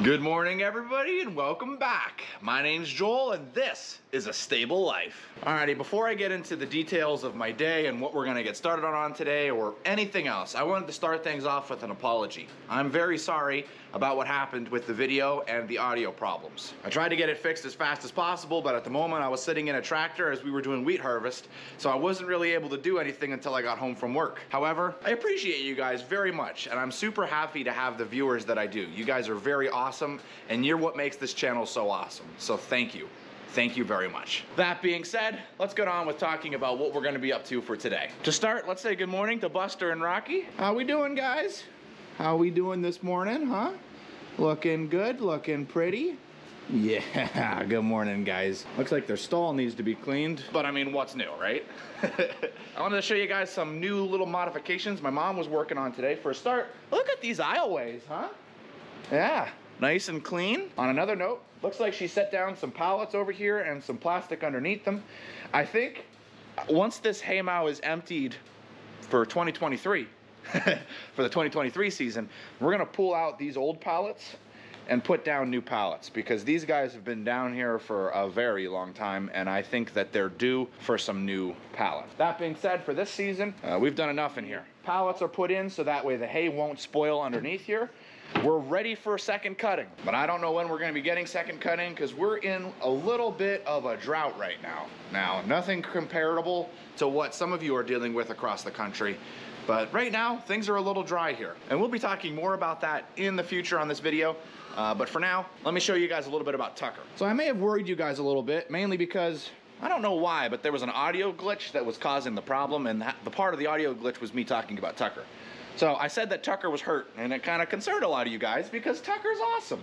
Good morning, everybody, and welcome back. My name's Joel, and this is A Stable Life. Alrighty, before I get into the details of my day and what we're gonna get started on today or anything else, I wanted to start things off with an apology. I'm very sorry about what happened with the video and the audio problems. I tried to get it fixed as fast as possible, but at the moment I was sitting in a tractor as we were doing wheat harvest, so I wasn't really able to do anything until I got home from work. However, I appreciate you guys very much, and I'm super happy to have the viewers that I do. You guys are very awesome, and you're what makes this channel so awesome. So thank you. Thank you very much. That being said, let's get on with talking about what we're gonna be up to for today. To start, let's say good morning to Buster and Rocky. How we doing, guys? How we doing this morning, huh? Looking good, looking pretty. Yeah, good morning, guys. Looks like their stall needs to be cleaned, but I mean, what's new, right? I wanted to show you guys some new little modifications my mom was working on today. For a start, look at these aisleways, huh? Yeah, nice and clean. On another note, looks like she set down some pallets over here and some plastic underneath them. I think once this haymow is emptied for 2023, for the 2023 season, we're gonna pull out these old pallets and put down new pallets, because these guys have been down here for a very long time, and I think that they're due for some new pallets. That being said, for this season, we've done enough in here. Pallets are put in so that way the hay won't spoil underneath here. We're ready for second cutting, but I don't know when we're gonna be getting second cutting, because we're in a little bit of a drought right now. Now, nothing comparable to what some of you are dealing with across the country, but right now, things are a little dry here. And we'll be talking more about that in the future on this video. But for now, let me show you guys a little bit about Tucker. So I may have worried you guys a little bit, mainly because, I don't know why, but there was an audio glitch that was causing the problem, and the part of the audio glitch was me talking about Tucker. So I said that Tucker was hurt, and it kind of concerned a lot of you guys because Tucker's awesome.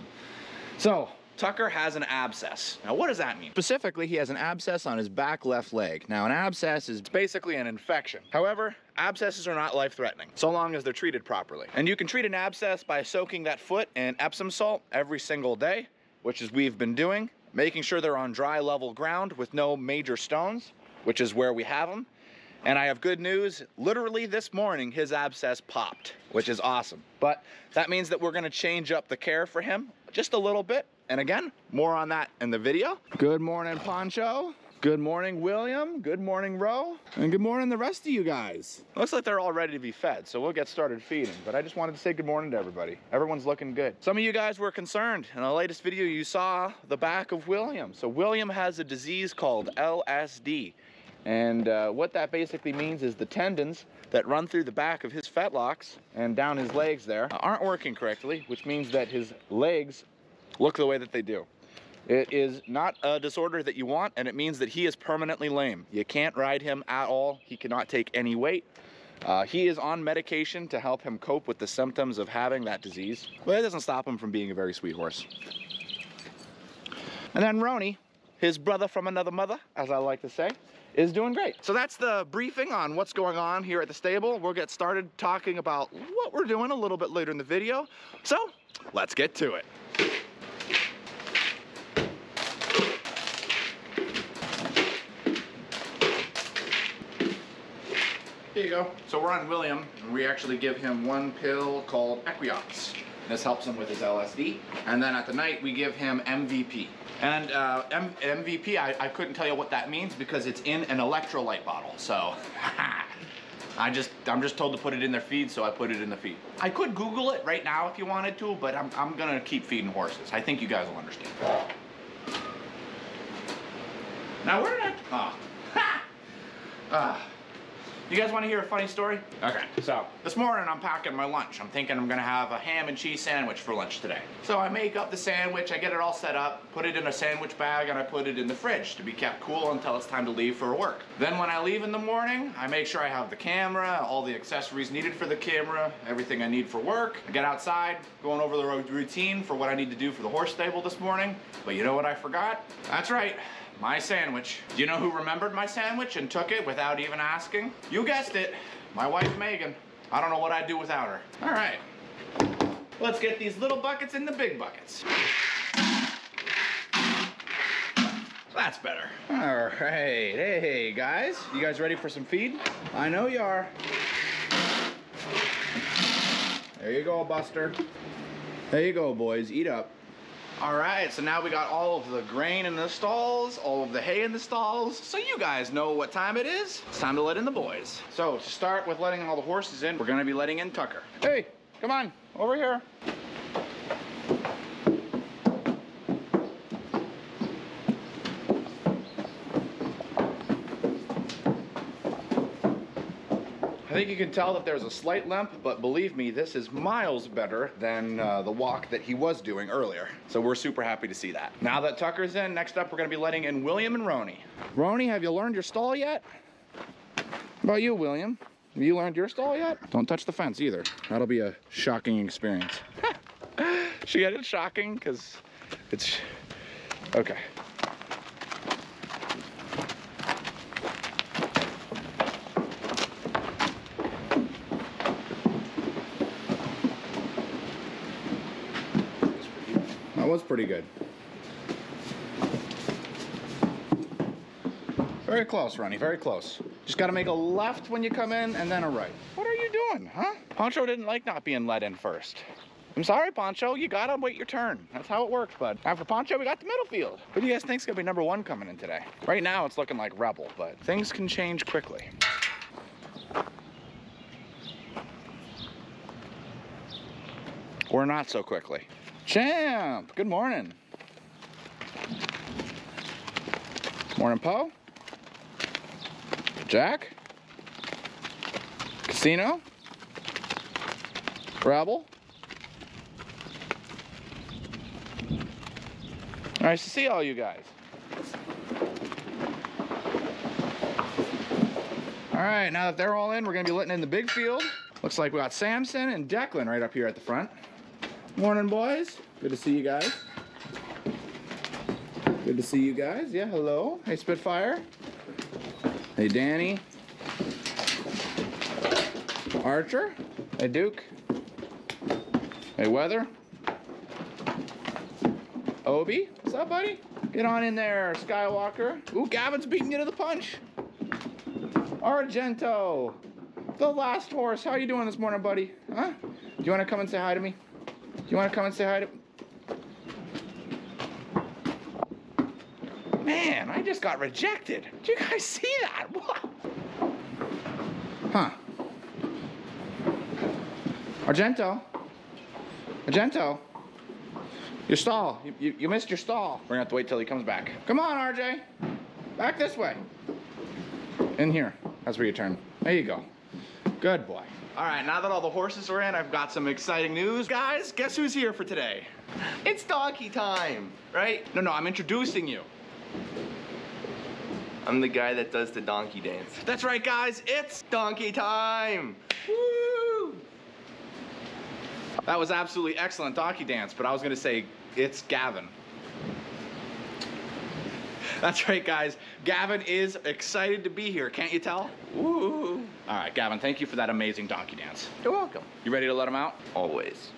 So, Tucker has an abscess. Now, what does that mean? Specifically, he has an abscess on his back left leg. Now, an abscess is basically an infection. However, abscesses are not life-threatening, so long as they're treated properly. And you can treat an abscess by soaking that foot in Epsom salt every single day, which is we've been doing, making sure they're on dry, level ground with no major stones, which is where we have them. And I have good news, literally this morning, his abscess popped, which is awesome. But that means that we're gonna change up the care for him just a little bit. And again, more on that in the video. Good morning, Poncho. Good morning, William. Good morning, Ro. And good morning, the rest of you guys. Looks like they're all ready to be fed, so we'll get started feeding. But I just wanted to say good morning to everybody. Everyone's looking good. Some of you guys were concerned. In the latest video, you saw the back of William. So William has a disease called LSD. And what that basically means is the tendons that run through the back of his fetlocks and down his legs there aren't working correctly, which means that his legs look the way that they do. It is not a disorder that you want, and it means that he is permanently lame. You can't ride him at all. He cannot take any weight. He is on medication to help him cope with the symptoms of having that disease, but it doesn't stop him from being a very sweet horse. And then Roni, his brother from another mother, as I like to say, is doing great. So that's the briefing on what's going on here at the stable. We'll get started talking about what we're doing a little bit later in the video. So let's get to it. Here you go. So we're on William, and we actually give him one pill called Equiox. This helps him with his LSD. And then at the night, we give him MVP. And MVP, I couldn't tell you what that means because it's in an electrolyte bottle. So, I'm just told to put it in their feed, so I put it in the feed. I could Google it right now if you wanted to, but I'm gonna keep feeding horses. I think you guys will understand. Now where did I, you guys want to hear a funny story? Okay, so this morning I'm packing my lunch. I'm thinking I'm gonna have a ham and cheese sandwich for lunch today. So I make up the sandwich, I get it all set up, put it in a sandwich bag, and I put it in the fridge to be kept cool until it's time to leave for work. Then when I leave in the morning, I make sure I have the camera, all the accessories needed for the camera, everything I need for work. I get outside, going over the routine for what I need to do for the horse stable this morning. But you know what I forgot? That's right. My sandwich. Do you know who remembered my sandwich and took it without even asking? You guessed it, my wife Megan. I don't know what I'd do without her. All right, let's get these little buckets in the big buckets. That's better. All right, hey guys. You guys ready for some feed? I know you are. There you go, Buster. There you go, boys, eat up. All right, so now we got all of the grain in the stalls, all of the hay in the stalls, so you guys know what time it is. It's time to let in the boys. So to start with letting all the horses in, we're gonna be letting in Tucker. Hey, come on, over here. I think you can tell that there's a slight limp, but believe me, this is miles better than the walk that he was doing earlier. So we're super happy to see that. Now that Tucker's in, next up we're gonna be letting in William and Roni. Roni, have you learned your stall yet? How about you, William? Have you learned your stall yet? Don't touch the fence either. That'll be a shocking experience. She get it shocking? Because it's, okay. That was pretty good. Very close, Ronnie, very close. Just gotta make a left when you come in and then a right. What are you doing, huh? Poncho didn't like not being let in first. I'm sorry, Poncho, you gotta wait your turn. That's how it works, bud. After Poncho, we got the middle field. Who do you guys think's gonna be number 1 coming in today? Right now, it's looking like Rebel, but things can change quickly. Or not so quickly. Champ, good morning. Morning, Poe. Jack. Casino. Rebel. Nice to see all you guys. All right, now that they're all in, we're gonna be letting in the big field. Looks like we got Samson and Declan right up here at the front. Morning, boys. Good to see you guys. Good to see you guys. Yeah, hello. Hey, Spitfire. Hey, Danny. Archer. Hey, Duke. Hey, Weather. Obi. What's up, buddy? Get on in there, Skywalker. Ooh, Gavin's beating you to the punch. Argento. The last horse. How you doing this morning, buddy? Huh? Do you want to come and say hi to me? Do you want to come and say hi to... Man, I just got rejected. Did you guys see that? What? Huh. Argento. Argento. Your stall. You missed your stall. We're gonna have to wait till he comes back. Come on, RJ. Back this way. In here. That's where you turn. There you go. Good boy. All right, now that all the horses are in, I've got some exciting news. Guys, guess who's here for today? It's donkey time, right? No, I'm introducing you. I'm the guy that does the donkey dance. That's right, guys, it's Donkey time! Woo! That was absolutely excellent donkey dance, but I was gonna say, it's Gavin. That's right, guys. Gavin is excited to be here, can't you tell? Woo! All right, Gavin, thank you for that amazing donkey dance. You're welcome. You ready to let him out? Always.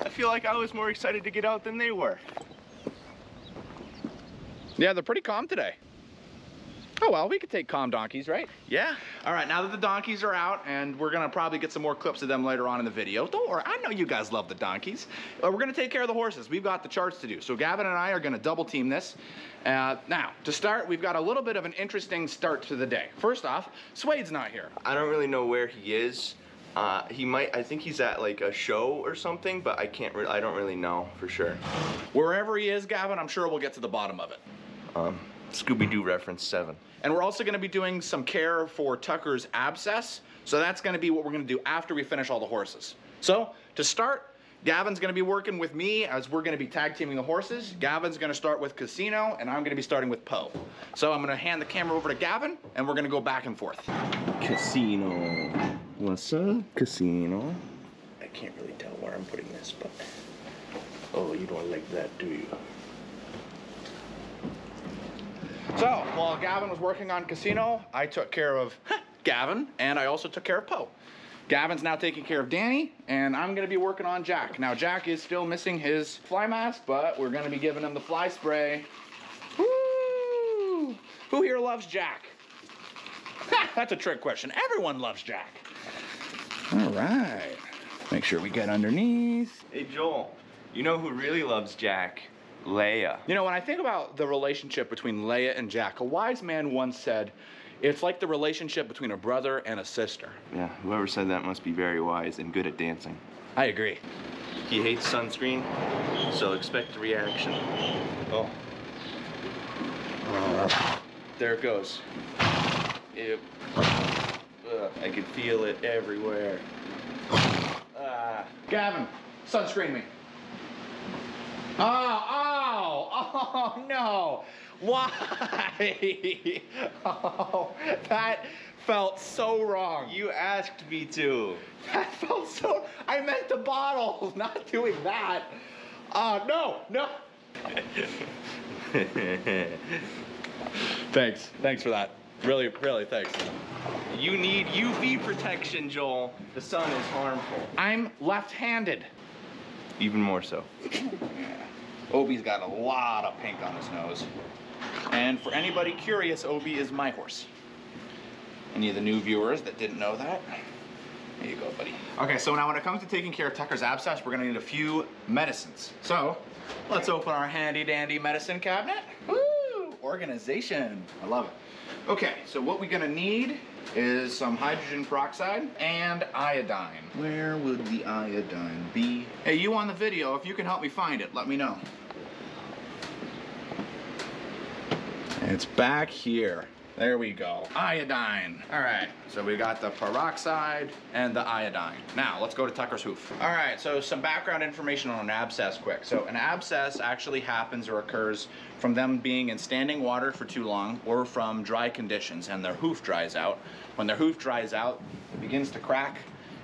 I feel like I was more excited to get out than they were. Yeah, they're pretty calm today. Oh, well, we could take calm donkeys, right? Yeah. All right, now that the donkeys are out, and we're gonna probably get some more clips of them later on in the video. Don't worry, I know you guys love the donkeys. We're gonna take care of the horses. We've got the charts to do. So Gavin and I are gonna double team this. Now, to start, we've got a little bit of an interesting start to the day. First off, Suede's not here. I don't really know where he is. I think he's at like a show or something, but I don't really know for sure. Wherever he is, Gavin, I'm sure we'll get to the bottom of it. Scooby-Doo reference 7. And we're also gonna be doing some care for Tucker's abscess. So that's gonna be what we're gonna do after we finish all the horses. So, to start, Gavin's gonna be working with me as we're gonna be tag teaming the horses. Gavin's gonna start with Casino, and I'm gonna be starting with Poe. So I'm gonna hand the camera over to Gavin, and we're gonna go back and forth. Casino. What's up, Casino? I can't really tell where I'm putting this, but... Oh, you don't like that, do you? So, while Gavin was working on Casino, I took care of Gavin, and I also took care of Poe. Gavin's now taking care of Danny, and I'm gonna be working on Jack. Now, Jack is still missing his fly mask, but we're gonna be giving him the fly spray. Woo! Who here loves Jack? That's a trick question. Everyone loves Jack. All right. Make sure we get underneath. Hey Joel, you know who really loves Jack? Leia. You know, when I think about the relationship between Leia and Jack, a wise man once said, it's like the relationship between a brother and a sister. Yeah, whoever said that must be very wise and good at dancing. I agree. He hates sunscreen, so expect a reaction. Oh. There it goes. Ew. Ugh, I could feel it everywhere. Gavin, sunscreen me. Oh, no. Why? Oh, that felt so wrong. You asked me to. That felt so, I meant the bottle, not doing that. No. Thanks for that. Really, thanks. You need UV protection, Joel. The sun is harmful. I'm left-handed. Even more so. Obi's got a lot of pink on his nose. And for anybody curious, Obi is my horse. Any of the new viewers that didn't know that? There you go, buddy. Okay, so now when it comes to taking care of Tucker's abscess, we're gonna need a few medicines. So, let's open our handy dandy medicine cabinet. Woo! Organization. I love it. Okay, so what we're gonna need is some hydrogen peroxide and iodine. Where would the iodine be? Hey, you on the video, if you can help me find it, let me know. It's back here. There we go. Iodine. All right, so we got the peroxide and the iodine. Now, let's go to Tucker's hoof. All right, so some background information on an abscess quick. So an abscess actually happens or occurs from them being in standing water for too long or from dry conditions and their hoof dries out. When their hoof dries out, it begins to crack,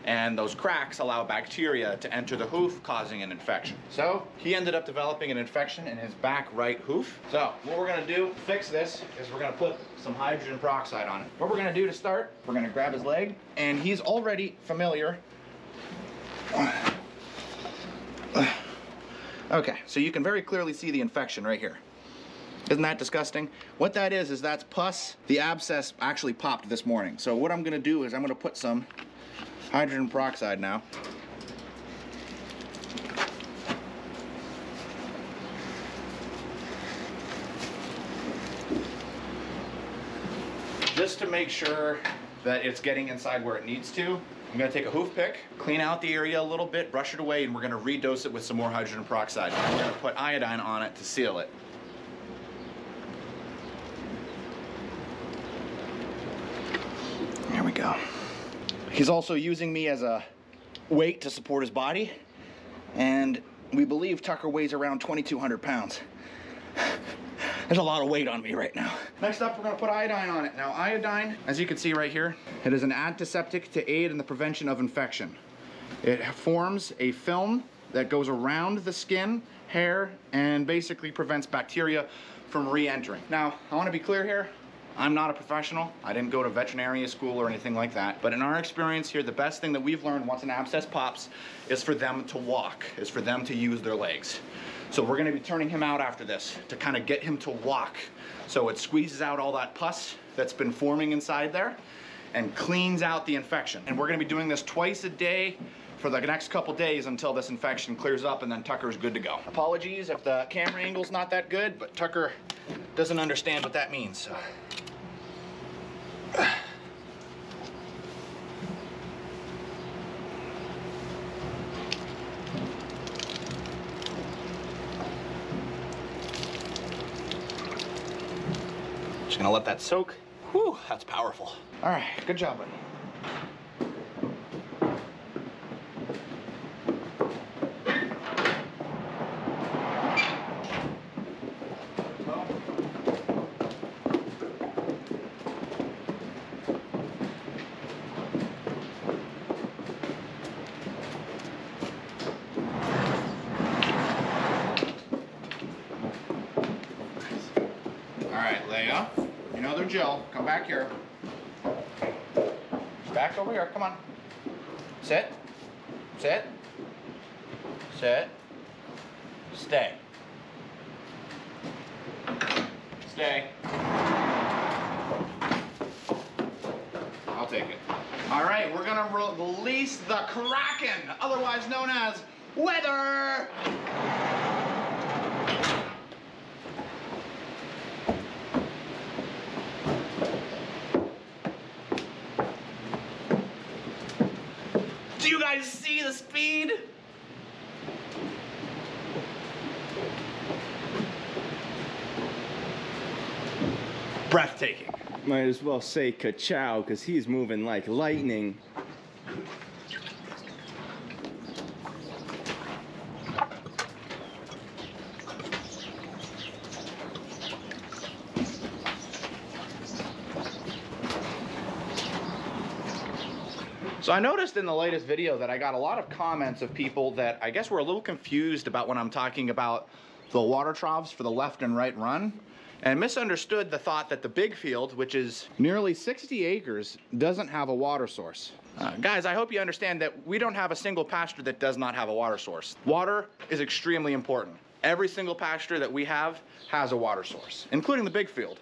and those cracks allow bacteria to enter the hoof, causing an infection. So he ended up developing an infection in his back right hoof. So what we're gonna do to fix this is we're gonna put some hydrogen peroxide on it. What we're gonna do to start, we're gonna grab his leg, and he's already familiar. Okay, so you can very clearly see the infection right here. Isn't that disgusting? What that is that's pus. The abscess actually popped this morning. So what I'm gonna do is I'm gonna put some hydrogen peroxide now. Just to make sure that it's getting inside where it needs to, I'm gonna take a hoof pick, clean out the area a little bit, brush it away, and we're gonna redose it with some more hydrogen peroxide. And we're gonna put iodine on it to seal it. There we go. He's also using me as a weight to support his body, and we believe Tucker weighs around 2,200 pounds. There's a lot of weight on me right now. Next up, we're gonna put iodine on it. Now, iodine, as you can see right here, it is an antiseptic to aid in the prevention of infection. It forms a film that goes around the skin, hair, and basically prevents bacteria from re-entering. Now, I wanna be clear here. I'm not a professional. I didn't go to veterinary school or anything like that. But in our experience here, the best thing that we've learned once an abscess pops is for them to walk, is for them to use their legs. So we're gonna be turning him out after this to kind of get him to walk. So it squeezes out all that pus that's been forming inside there and cleans out the infection. And we're gonna be doing this twice a day for the next couple days until this infection clears up, and then Tucker's good to go. Apologies if the camera angle's not that good, but Tucker doesn't understand what that means. So. Just gonna let that soak. Whew, that's powerful. All right, good job, buddy. Leia, you know they're Jill. Come back here. Back over here. Come on. Sit. Sit. Sit. Stay. Stay. All right, we're gonna release the Kraken, otherwise known as weather. Do you guys see the speed? Breathtaking. Might as well say ka-chow, because he's moving like lightning. So I noticed in the latest video that I got a lot of comments of people that I guess were a little confused about when I'm talking about the water troughs for the left and right run, and misunderstood the thought that the big field, which is nearly 60 acres, doesn't have a water source. Guys, I hope you understand that we don't have a single pasture that does not have a water source. Water is extremely important. Every single pasture that we have has a water source, including the big field.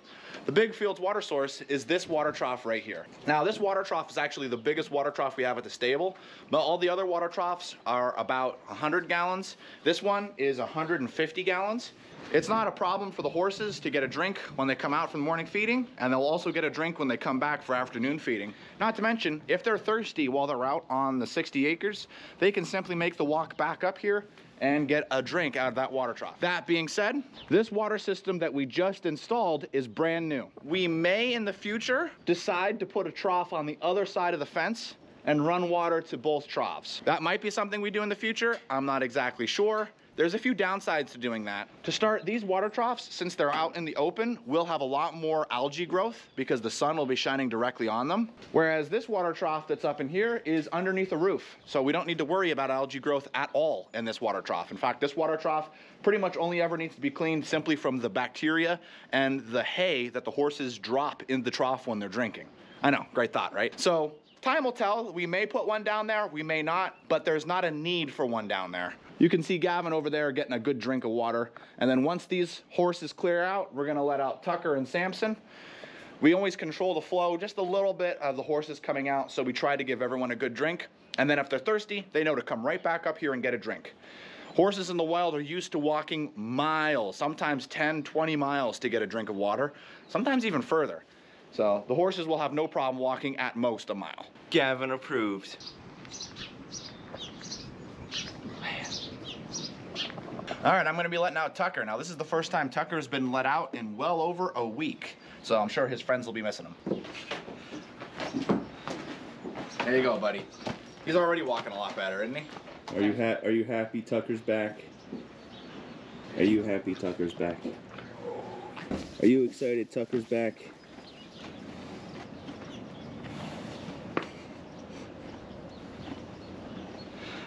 The big field's water source is this water trough right here. Now, this water trough is actually the biggest water trough we have at the stable, but all the other water troughs are about 100 gallons. This one is 150 gallons. It's not a problem for the horses to get a drink when they come out from morning feeding, and they'll also get a drink when they come back for afternoon feeding. Not to mention, if they're thirsty while they're out on the 60 acres, they can simply make the walk back up here and get a drink out of that water trough. That being said, this water system that we just installed is brand new. We may in the future decide to put a trough on the other side of the fence and run water to both troughs. That might be something we do in the future. I'm not exactly sure. There's a few downsides to doing that. To start, these water troughs, since they're out in the open, will have a lot more algae growth because the sun will be shining directly on them. Whereas this water trough that's up in here is underneath a roof. So we don't need to worry about algae growth at all in this water trough. In fact, this water trough pretty much only ever needs to be cleaned simply from the bacteria and the hay that the horses drop in the trough when they're drinking. I know, great thought, right? So time will tell. We may put one down there, we may not, but there's not a need for one down there. You can see Gavin over there getting a good drink of water. And then once these horses clear out, we're gonna let out Tucker and Samson. We always control the flow just a little bit of the horses coming out, so we try to give everyone a good drink. And then if they're thirsty, they know to come right back up here and get a drink. Horses in the wild are used to walking miles, sometimes 10, 20 miles to get a drink of water, sometimes even further. So the horses will have no problem walking at most a mile. Gavin approved. All right, I'm gonna be letting out Tucker. Now, this is the first time Tucker's been let out in well over a week, so I'm sure his friends will be missing him. There you go, buddy. He's already walking a lot better, isn't he? Are you happy Tucker's back? Are you happy Tucker's back? Are you excited Tucker's back?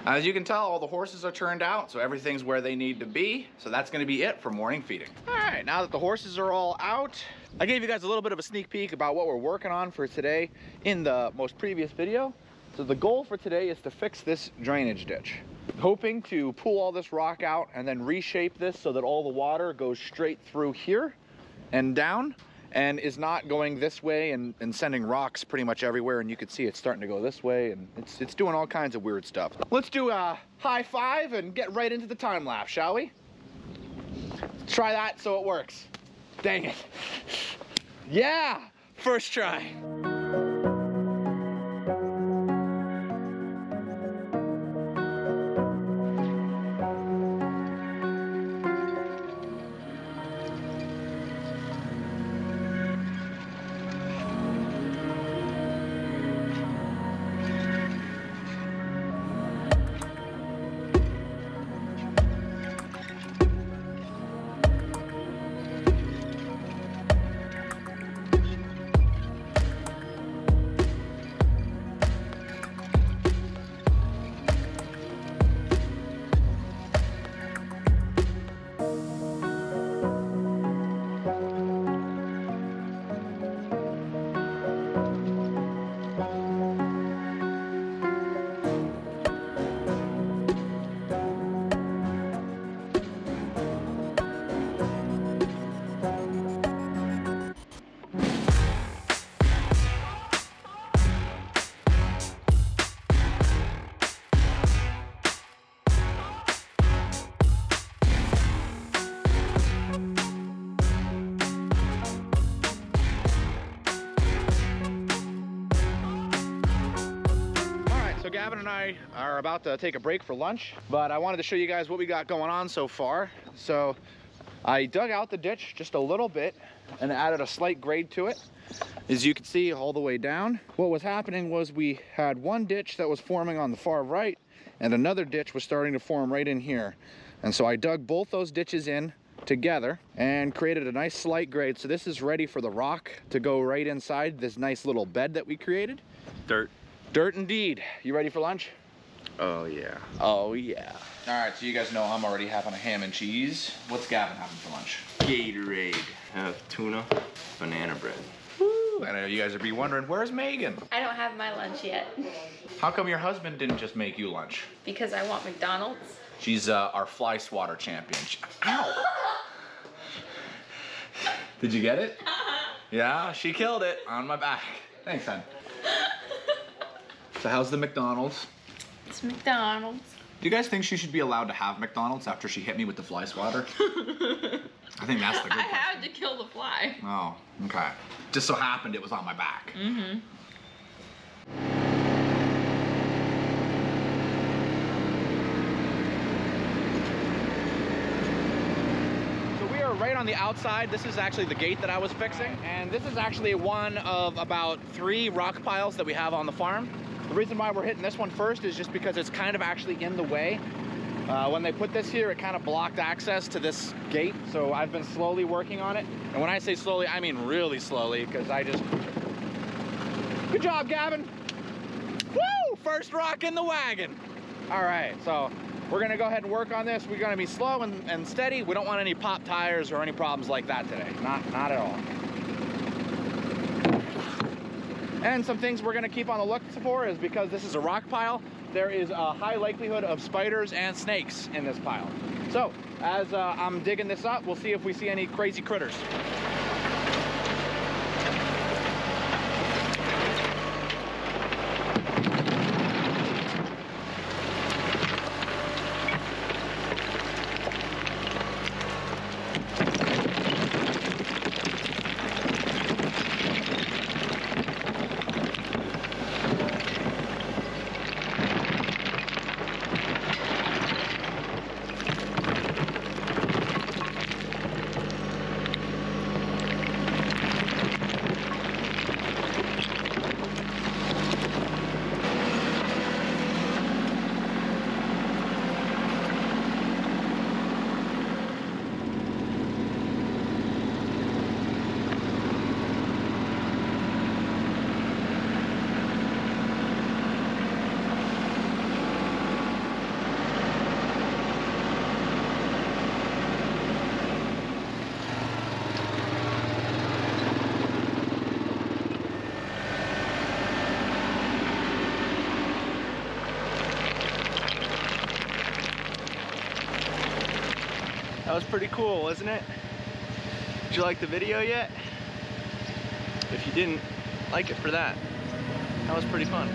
As you can tell, all the horses are turned out, so everything's where they need to be. So that's gonna be it for morning feeding. All right, now that the horses are all out, I gave you guys a little bit of a sneak peek about what we're working on for today in the most previous video. So the goal for today is to fix this drainage ditch. Hoping to pull all this rock out and then reshape this so that all the water goes straight through here and down, and is not going this way and sending rocks pretty much everywhere. And you can see it's starting to go this way, and it's doing all kinds of weird stuff. Let's do a high five and get right into the time lapse, shall we? Try that so it works. Dang it. Yeah, first try. Gavin and I are about to take a break for lunch, but I wanted to show you guys what we got going on so far. So I dug out the ditch just a little bit and added a slight grade to it. As you can see, all the way down. What was happening was we had one ditch that was forming on the far right and another ditch was starting to form right in here. And so I dug both those ditches in together and created a nice slight grade. So this is ready for the rock to go right inside this nice little bed that we created. Dirt. Dirt indeed. You ready for lunch? Oh yeah. Oh yeah. All right, so you guys know I'm already having a ham and cheese. What's Gavin having for lunch? Gatorade. Have tuna, banana bread. Woo! I know you guys would be wondering, where's Megan? I don't have my lunch yet. How come your husband didn't just make you lunch? Because I want McDonald's. She's our fly swatter champion. Ow! Did you get it? Yeah, she killed it on my back. Thanks, hon. So how's the McDonald's? It's McDonald's. Do you guys think she should be allowed to have McDonald's after she hit me with the fly swatter? I think that's the good I question. had to kill the fly. Oh, okay. Just so happened it was on my back. Mm-hmm. So we are right on the outside. This is actually the gate that I was fixing. And this is actually one of about 3 rock piles that we have on the farm. The reason why we're hitting this one first is just because it's kind of actually in the way. When they put this here, it kind of blocked access to this gate. So I've been slowly working on it. And when I say slowly, I mean really slowly, because I just... Good job, Gavin. Woo! First rock in the wagon. All right, so we're gonna go ahead and work on this. We're gonna be slow and steady. We don't want any pop tires or any problems like that today. Not at all. And some things we're gonna keep on the lookout for is because this is a rock pile, there is a high likelihood of spiders and snakes in this pile. So, as I'm digging this up, we'll see if we see any crazy critters. That was pretty cool, wasn't it? Did you like the video yet? If you didn't, like it for that. That was pretty fun.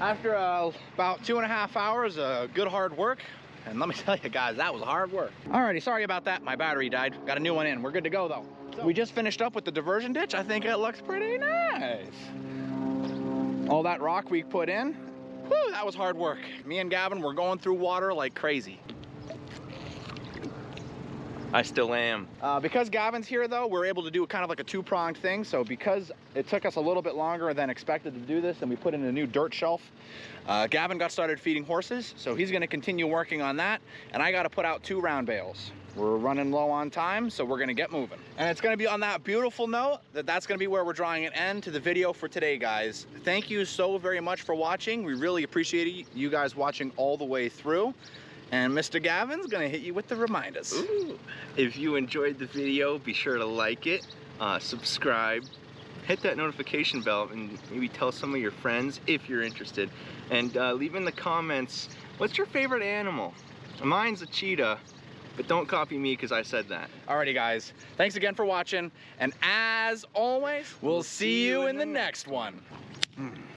After about 2.5 hours of good hard work, and let me tell you guys, that was hard work. Alrighty, sorry about that. My battery died. Got a new one in. We're good to go though. We just finished up with the diversion ditch. I think it looks pretty nice. All that rock we put in, whew, that was hard work. Me and Gavin were going through water like crazy. I still am. Because Gavin's here though, we're able to do kind of like a 2-pronged thing. So because it took us a little bit longer than expected to do this and we put in a new dirt shelf, Gavin got started feeding horses. So he's gonna continue working on that. And I gotta put out 2 round bales. We're running low on time, so we're gonna get moving. And it's gonna be on that beautiful note that's gonna be where we're drawing an end to the video for today, guys. Thank you so very much for watching. We really appreciate you guys watching all the way through. And Mr. Gavin's gonna hit you with the reminders. Ooh. If you enjoyed the video, be sure to like it, subscribe, hit that notification bell, and maybe tell some of your friends if you're interested. And leave in the comments, what's your favorite animal? Mine's a cheetah, but don't copy me because I said that. Alrighty guys, thanks again for watching, and as always, we'll see you in the next one.